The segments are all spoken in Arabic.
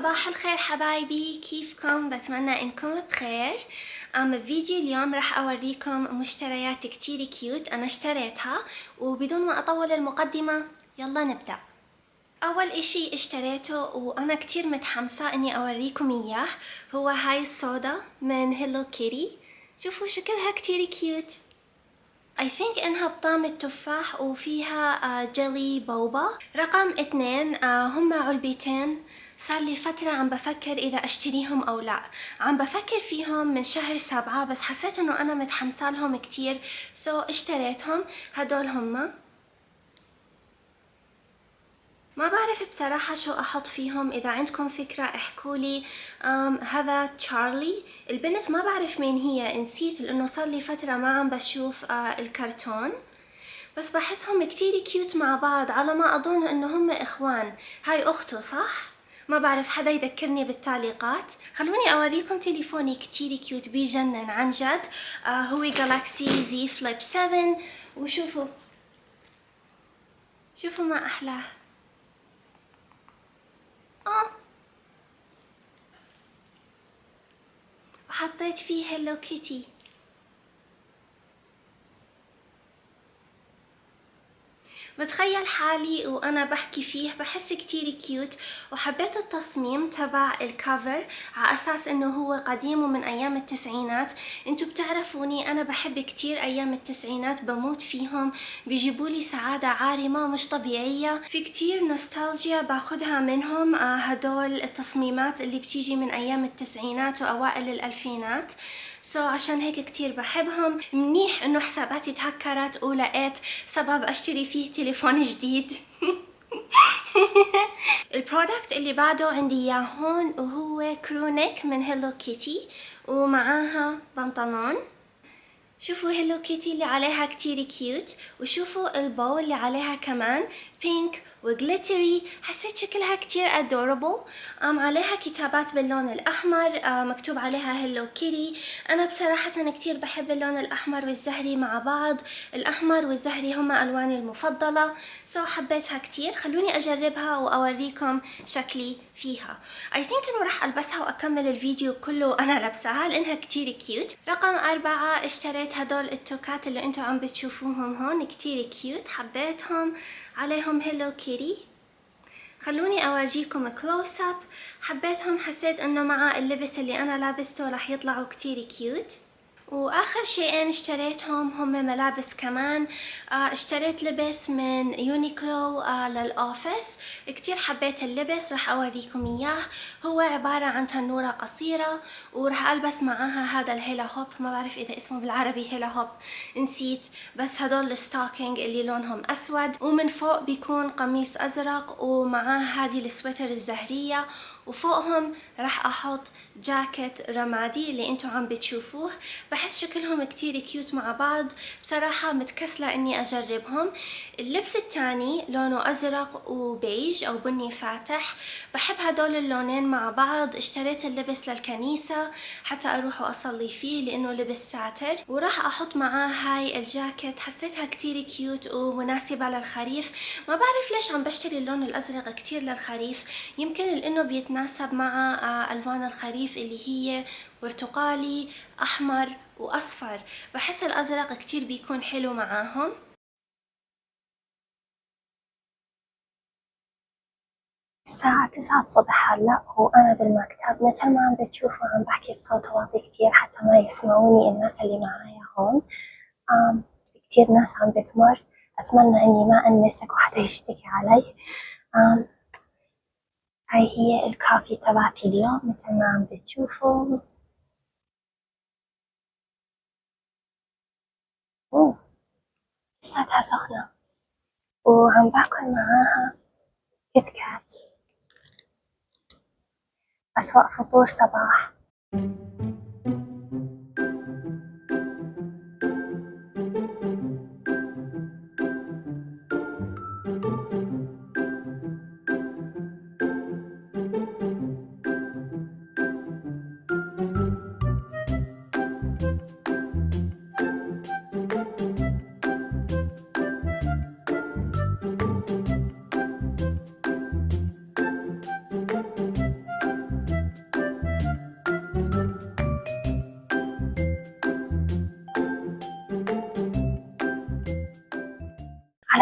صباح الخير حبايبي، كيفكم؟ بتمنى انكم بخير. فيديو اليوم راح اوريكم مشتريات كتير كيوت انا اشتريتها، وبدون ما اطول المقدمة يلا نبدأ. اول اشي اشتريته وانا كتير متحمسة اني اوريكم اياه هو هاي الصودا من هيلو كيتي. شوفوا شكلها كتير كيوت. I think إنها بطعم التفاح وفيها جيلي بوبا. رقم 2 هم علبتين صار لي فترة عم بفكر إذا أشتريهم أو لا. عم بفكر فيهم من شهر 7 بس حسيت إنه أنا متحمسة لهم كتير اشتريتهم. هدول هم. ما بعرف بصراحة شو أحط فيهم، إذا عندكم فكرة احكولي. هذا تشارلي، البنت ما بعرف مين هي، نسيت لأنه صار لي فترة ما عم بشوف الكرتون، بس بحسهم كتير كيوت مع بعض، على ما أظن إنه هم إخوان. هاي أخته صح؟ ما بعرف، حدا يذكرني بالتعليقات. خلوني أوريكم تليفوني كتير كيوت بيجنن عن جد. هو جالاكسي زي فليب 7. وشوفوا شوفوا ما أحلاه. وحطيت فيه هيلو كيتي. بتخيل حالي وانا بحكي فيه، بحس كتير كيوت، وحبيت التصميم تبع الكفر على اساس انه هو قديم ومن ايام التسعينات. انتو بتعرفوني انا بحب كتير ايام التسعينات، بموت فيهم، بيجيبولي سعادة عارمة مش طبيعية. في كتير نوستالجيا باخدها منهم. هدول التصميمات اللي بتيجي من ايام التسعينات واوائل الالفينات. عشان هيك كتير بحبهم. منيح انه حساباتي تهكرت ولقيت سبب اشتري فيه تليفون جديد. البرودكت اللي بعده عندي اياه هون، وهو كرونيك من هيلو كيتي، ومعاها بنطلون. شوفوا هيلو كيتي اللي عليها كتير كيوت، وشوفوا البو اللي عليها كمان بينك وجليتري. حسيت شكلها كتير ادورابل. عليها كتابات باللون الاحمر، مكتوب عليها هيلو كيتي. انا بصراحة كتير بحب اللون الاحمر والزهري مع بعض. الاحمر والزهري هما الواني المفضلة، حبيتها كتير. خلوني اجربها واوريكم شكلي فيها. I think انه راح البسها واكمل الفيديو كله انا لابساها لانها كتير كيوت. رقم 4 اشتريت هدول التوكات اللي انتو عم بتشوفوهم هون، كتير كيوت، حبيتهم، عليهم هيلو كيتي. خلوني اورجيكم كلوز اب. حبيتهم، حسيت انه مع اللبس اللي انا لابسته رح يطلعوا كتير كيوت. واخر شيئين اشتريتهم هم ملابس كمان. اشتريت لبس من يونيكلو للاوفيس. كتير حبيت اللبس، رح اوريكم اياه. هو عبارة عن تنورة قصيرة، ورح البس معاها هذا الهيلا هوب، ما بعرف اذا اسمه بالعربي هيلا هوب، نسيت، بس هدول الستوكينج اللي لونهم اسود، ومن فوق بيكون قميص ازرق ومعاه هذه السويتر الزهرية، وفوقهم رح احط جاكيت رمادي اللي انتو عم بتشوفوه. بحس شكلهم كتير كيوت مع بعض، بصراحة متكسلة اني اجربهم. اللبس التاني لونه ازرق وبيج او بني فاتح، بحب هدول اللونين مع بعض. اشتريت اللبس للكنيسة حتى اروح واصلي فيه لانه لبس ساتر، وراح احط معاه هاي الجاكيت. حسيتها كتير كيوت ومناسبة للخريف. ما بعرف ليش عم بشتري اللون الازرق كتير للخريف، يمكن لانه بيتناسب مع الوان الخريف اللي هي برتقالي، احمر واصفر. بحس الازرق كتير بيكون حلو معاهم. الساعة 9 الصبح هلأ، وأنا بالمكتب مثل ما عم بتشوفوا عم بحكي بصوت واطي كتير حتى ما يسمعوني الناس اللي معايا هون. كتير ناس عم بتمر، أتمنى إني ما أنمسك وحدا يشتكي علي. هاي هي الكافي تبعتي اليوم مثل ما عم بتشوفوا. لساتها سخنة، وعم باكل معاها كيت كات. أسوأ فطور صباح.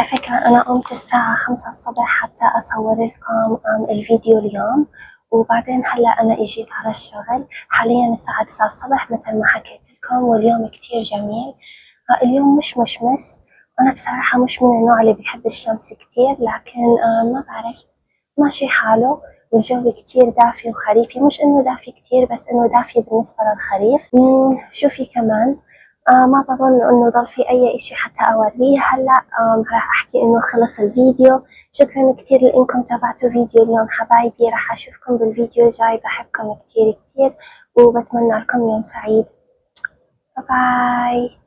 على فكرة أنا قمت الساعة 5 الصبح حتى أصور لكم الفيديو اليوم، وبعدين هلأ أنا إجيت على الشغل. حاليا الساعة 9 الصبح مثل ما حكيت لكم، واليوم كتير جميل. اليوم مش مشمس. أنا بصراحة مش من النوع اللي بيحب الشمس كتير، لكن ما بعرف، ماشي حاله. والجو كتير دافي وخريفي، مش إنه دافي كتير بس إنه دافي بالنسبة للخريف. شوفي كمان ما بظن إنه ضل في أي إشي حتى أوريه هلأ. راح أحكي إنه خلص الفيديو. شكرا كتير لإنكم تابعتوا فيديو اليوم حبايبي. راح أشوفكم بالفيديو الجاي. بحبكم كتير كتير وبتمنى لكم يوم سعيد. باي.